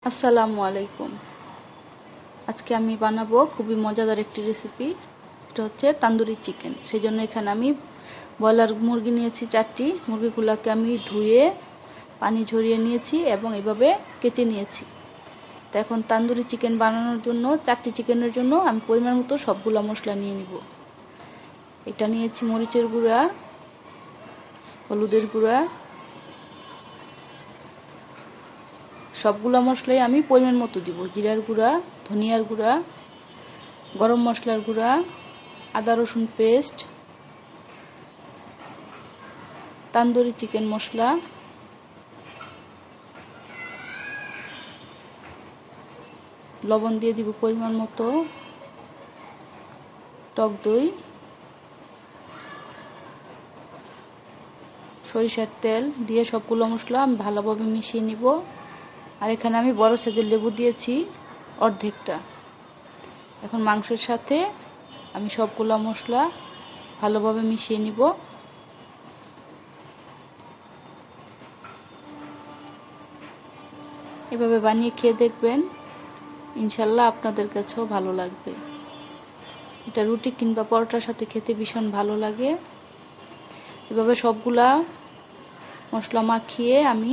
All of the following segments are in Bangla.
আসসালামু আলাইকুম। আজকে আমি বানাবো খুবই মজাদার একটি রেসিপি। এটা হচ্ছে তান্দুরি চিকেন। সেজন্য এখানে আমি ব্রয়লার মুরগি নিয়েছি 4টি। মুরগিগুলোকে আমি ধুয়ে পানি ঝরিয়ে নিয়েছি এবং এভাবে কেটে নিয়েছি। তো এখন তান্দুরি চিকেন বানানোর জন্য 4টি চিকেনের জন্য আমি পরিমাণ মতো সবগুলো মশলা নিয়ে নিব। এটা নিয়েছি মরিচের গুঁড়া, হলুদের গুঁড়া, সবগুলো মশলাই আমি পরিমাণ মতো দিব। জিরার গুঁড়া, ধনিয়ার গুঁড়া, গরম মশলার গুঁড়া, আদা রসুন পেস্ট, তান্দুরি চিকেন মশলা, লবণ দিয়ে দিব পরিমাণ মতো, টক দই, সরিষার তেল দিয়ে সবগুলো মশলা আমি ভালোভাবে মিশিয়ে নিব। আর এখানে আমি বড় সাইজের লেবু দিয়েছি অর্ধেকটা। এখন মাংসের সাথে আমি সবগুলো মশলা ভালোভাবে মিশিয়ে নিব। এভাবে বানিয়ে খেয়ে দেখবেন, ইনশাল্লাহ আপনাদের কাছেও ভালো লাগবে। এটা রুটি কিংবা পরোটার সাথে খেতে ভীষণ ভালো লাগে। এভাবে সবগুলা মশলা মাখিয়ে আমি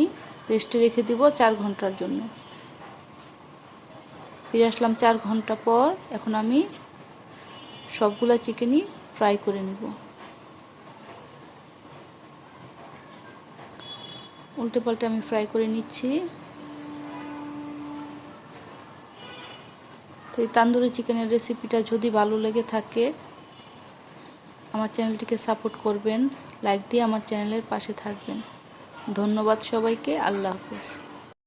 রেস্টে রেখে দিব 4 ঘন্টার জন্য। ফিরে আসলাম 4 ঘন্টা পর। এখন আমি সবগুলা চিকেনই ফ্রাই করে নিব। উল্টে পাল্টে আমি ফ্রাই করে নিচ্ছি। তো এই তান্দুরি চিকেনের রেসিপিটা যদি ভালো লেগে থাকে আমার চ্যানেলটিকে সাপোর্ট করবেন, লাইক দিয়ে আমার চ্যানেলের পাশে থাকবেন। ধন্যবাদ সবাইকে। আল্লাহ হাফেজ।